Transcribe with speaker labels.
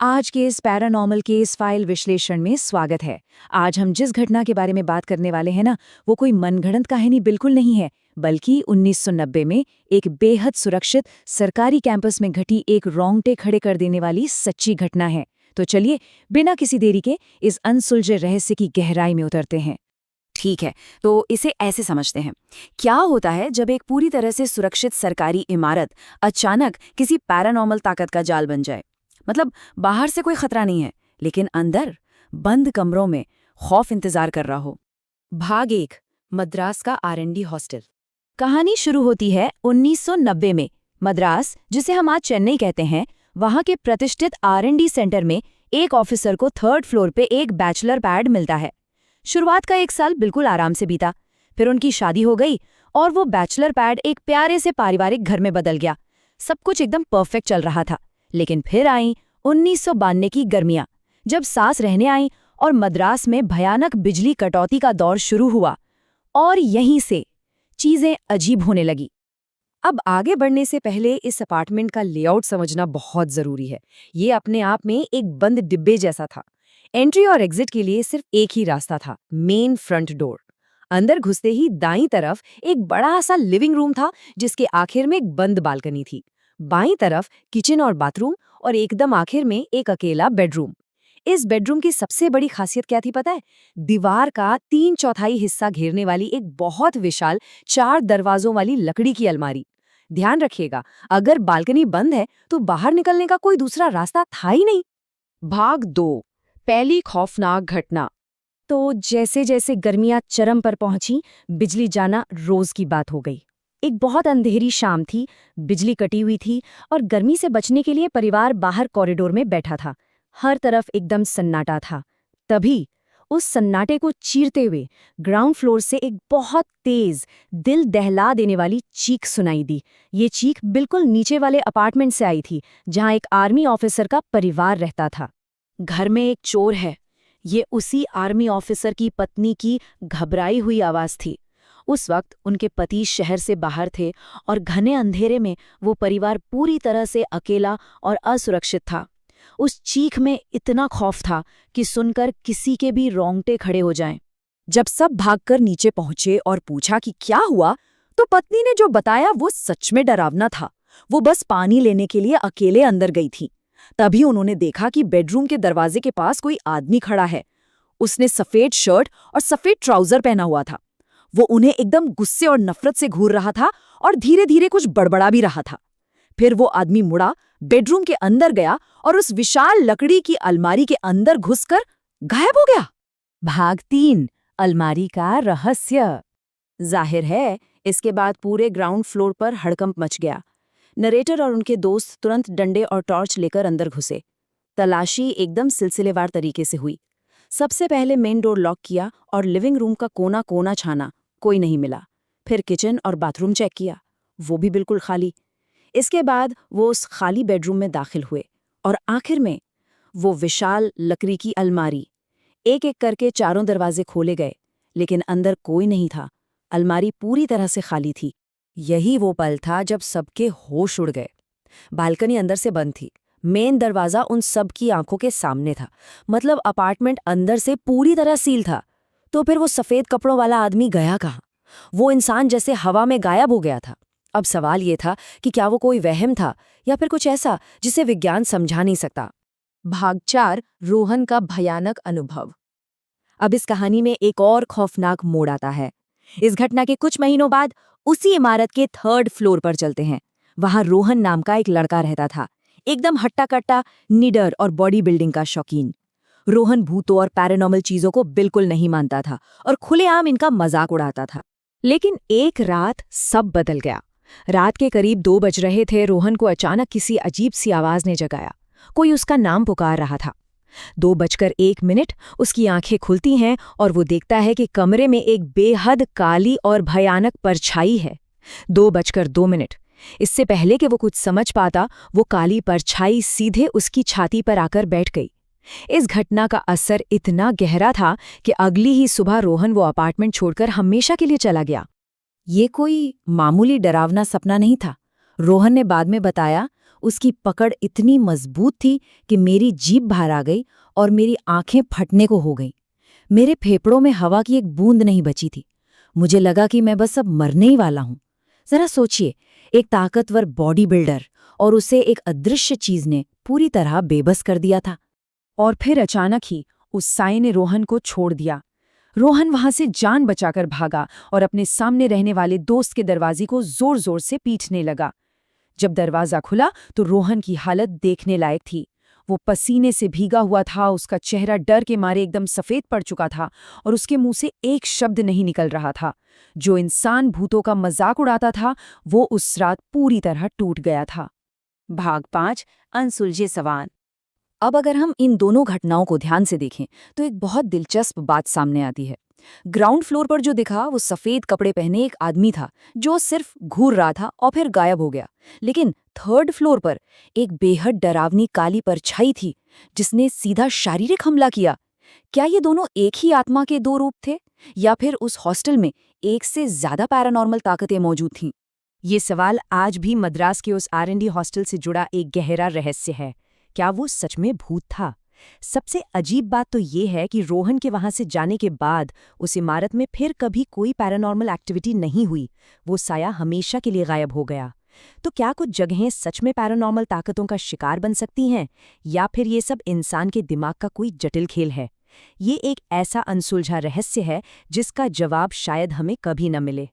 Speaker 1: आज के इस पैरानॉर्मल केस फाइल विश्लेषण में स्वागत है। आज हम जिस घटना के बारे में बात करने वाले हैं ना, वो कोई मनगढ़ंत कहानी बिल्कुल नहीं है, बल्कि 1990 में एक बेहद सुरक्षित सरकारी कैंपस में घटी एक रोंगटे खड़े कर देने वाली सच्ची घटना है। तो चलिए, बिना किसी देरी के इस अनसुलझे रहस्य की गहराई में उतरते हैं। ठीक है, तो इसे ऐसे समझते हैं। क्या होता है जब एक पूरी तरह से सुरक्षित सरकारी इमारत अचानक किसी पैरानॉर्मल ताकत का जाल बन जाए? मतलब बाहर से कोई खतरा नहीं है, लेकिन अंदर बंद कमरों में खौफ इंतजार कर रहा हो। भाग 1, मद्रास का R&D हॉस्टल। कहानी शुरू होती है 1990 में। मद्रास, जिसे हम आज चेन्नई कहते हैं, वहां के प्रतिष्ठित R&D सेंटर में एक ऑफिसर को 3rd फ्लोर पे एक बैचलर पैड मिलता है। शुरुआत का 1 साल बिल्कुल आराम से बीता। फिर उनकी शादी हो गई और वो बैचलर पैड एक प्यारे से पारिवारिक घर में बदल गया। सब कुछ एकदम परफेक्ट चल रहा था। लेकिन फिर आई 1992 की गर्मियां, जब सांस रहने आई और मद्रास में भयानक बिजली कटौती का दौर शुरू हुआ। और यहीं से चीजें अजीब होने लगी। अब आगे बढ़ने से पहले इस अपार्टमेंट का लेआउट समझना बहुत जरूरी है। ये अपने आप में एक बंद डिब्बे जैसा था। एंट्री और एग्जिट के लिए सिर्फ एक ही रास्ता था, मेन फ्रंट डोर। अंदर घुसते ही दाईं तरफ एक बड़ा सा लिविंग रूम था, जिसके आखिर में एक बंद बालकनी थी। बाईं तरफ किचन और बाथरूम, और एकदम आखिर में एक अकेला बेडरूम। इस बेडरूम की सबसे बड़ी खासियत क्या थी पता है? दीवार का 3/4 हिस्सा घेरने वाली एक बहुत विशाल 4 दरवाजों वाली लकड़ी की अलमारी। ध्यान रखिएगा, अगर बालकनी बंद है तो बाहर निकलने का कोई दूसरा रास्ता था ही नहीं। भाग 2, पहली खौफनाक घटना। तो जैसे जैसे गर्मियां चरम पर पहुंची, बिजली जाना रोज की बात हो गई। एक बहुत अंधेरी शाम थी, बिजली कटी हुई थी और गर्मी से बचने के लिए परिवार बाहर कॉरिडोर में बैठा था। हर तरफ एकदम सन्नाटा था। तभी उस सन्नाटे को चीरते हुए ग्राउंड फ्लोर से एक बहुत तेज, दिल दहला देने वाली चीख सुनाई दी। ये चीख बिल्कुल नीचे वाले अपार्टमेंट से आई थी, जहां एक आर्मी ऑफिसर का परिवार रहता था। घर में एक चोर है, ये उसी आर्मी ऑफिसर की पत्नी की घबराई हुई आवाज थी। उस वक्त उनके पति शहर से बाहर थे और घने अंधेरे में वो परिवार पूरी तरह से अकेला और असुरक्षित था। उस चीख में इतना खौफ था कि सुनकर किसी के भी रोंगटे खड़े हो जाएं। जब सब भागकर नीचे पहुंचे और पूछा कि क्या हुआ, तो पत्नी ने जो बताया वो सच में डरावना था। वो बस पानी लेने के लिए अकेले अंदर गई थी। तभी उन्होंने देखा कि बेडरूम के दरवाजे के पास कोई आदमी खड़ा है। उसने सफेद शर्ट और सफेद ट्राउजर पहना हुआ था। वो उन्हें एकदम गुस्से और नफरत से घूर रहा था और धीरे धीरे कुछ बड़बड़ा भी रहा था। फिर वो आदमी मुड़ा, बेडरूम के अंदर गया और उस विशाल लकड़ी की अलमारी के अंदर घुसकर गायब हो गया। भाग 3, अलमारी का रहस्य। जाहिर है, इसके बाद पूरे ग्राउंड फ्लोर पर हड़कंप मच गया। नरेटर और उनके दोस्त तुरंत डंडे और टॉर्च लेकर अंदर घुसे। तलाशी एकदम सिलसिलेवार तरीके से हुई। सबसे पहले मेन डोर लॉक किया और लिविंग रूम का कोना कोना छाना, कोई नहीं मिला। फिर किचन और बाथरूम चेक किया, वो भी बिल्कुल खाली। इसके बाद वो उस खाली बेडरूम में दाखिल हुए और आखिर में वो विशाल लकड़ी की अलमारी। एक एक करके चारों दरवाजे खोले गए, लेकिन अंदर कोई नहीं था। अलमारी पूरी तरह से खाली थी। यही वो पल था जब सबके होश उड़ गए। बालकनी अंदर से बंद थी। मेन दरवाजा उन सब की आंखों के सामने था। मतलब अपार्टमेंट अंदर से पूरी तरह सील था। तो फिर वो सफेद कपड़ों वाला आदमी गया कहाँ? वो इंसान जैसे हवा में गायब हो गया था। अब सवाल ये था कि क्या वो कोई वहम था या फिर कुछ ऐसा जिसे विज्ञान समझा नहीं सकता। भाग 4, रोहन का भयानक अनुभव। अब इस कहानी में एक और खौफनाक मोड़ आता है। इस घटना के कुछ महीनों बाद उसी इमारत के 3rd फ्लोर पर चलते हैं। वहां रोहन नाम का एक लड़का रहता था, एकदम हट्टा-कट्टा, निडर और बॉडी बिल्डिंग का शौकीन। रोहन भूतों और पैरानॉर्मल चीजों को बिल्कुल नहीं मानता था और खुलेआम इनका मजाक उड़ाता था। लेकिन एक रात सब बदल गया। रात के करीब 2 बज रहे थे। रोहन को अचानक किसी अजीब सी आवाज ने जगाया। कोई उसका नाम पुकार रहा था। 2:01 उसकी आंखें खुलती हैं और वो देखता है कि कमरे में एक बेहद काली और भयानक परछाई है। 2:02। इससे पहले कि वो कुछ समझ पाता, वो काली परछाई सीधे उसकी छाती पर आकर बैठ गई। इस घटना का असर इतना गहरा था कि अगली ही सुबह रोहन वो अपार्टमेंट छोड़कर हमेशा के लिए चला गया। ये कोई मामूली डरावना सपना नहीं था। रोहन ने बाद में बताया, उसकी पकड़ इतनी मजबूत थी कि मेरी जीभ बाहर आ गई और मेरी आंखें फटने को हो गईं। मेरे फेफड़ों में हवा की एक बूंद नहीं बची थी। मुझे लगा कि मैं बस अब मरने ही वाला हूं। जरा सोचिए, एक ताकतवर बॉडी बिल्डर और उसे एक अदृश्य चीज ने पूरी तरह बेबस कर दिया था।
Speaker 2: और फिर अचानक ही उस साए ने रोहन को छोड़ दिया। रोहन वहां से जान बचाकर भागा और अपने सामने रहने वाले दोस्त के दरवाजे को जोर जोर से पीटने लगा। जब दरवाजा खुला तो रोहन की हालत देखने लायक थी। वो पसीने से भीगा हुआ था, उसका चेहरा डर के मारे एकदम सफेद पड़ चुका था और उसके मुंह से एक शब्द नहीं निकल रहा था। जो इंसान भूतों का मजाक उड़ाता था वो उस रात पूरी तरह टूट गया था।
Speaker 1: भाग 5, अनसुलझे सवाल। अब अगर हम इन दोनों घटनाओं को ध्यान से देखें तो एक बहुत दिलचस्प बात सामने आती है। ग्राउंड फ्लोर पर जो दिखा वो सफेद कपड़े पहने एक आदमी था जो सिर्फ घूर रहा था और फिर गायब हो गया। लेकिन थर्ड फ्लोर पर एक बेहद डरावनी काली परछाई थी जिसने सीधा शारीरिक हमला किया। क्या ये दोनों एक ही आत्मा के दो रूप थे या फिर उस हॉस्टल में एक से ज्यादा पैरानॉर्मल ताकतें मौजूद थीं?
Speaker 2: ये सवाल आज भी मद्रास के उस R&D हॉस्टल से जुड़ा एक गहरा रहस्य है। क्या वो सच में भूत था? सबसे अजीब बात तो ये है कि रोहन के वहां से जाने के बाद उस इमारत में फिर कभी कोई पैरानॉर्मल एक्टिविटी नहीं हुई। वो साया हमेशा के लिए गायब हो गया। तो क्या कुछ जगहें सच में पैरानॉर्मल ताकतों का शिकार बन सकती हैं या फिर ये सब इंसान के दिमाग का कोई जटिल खेल है? ये एक ऐसा अनसुलझा रहस्य है जिसका जवाब शायद हमें कभी न मिले।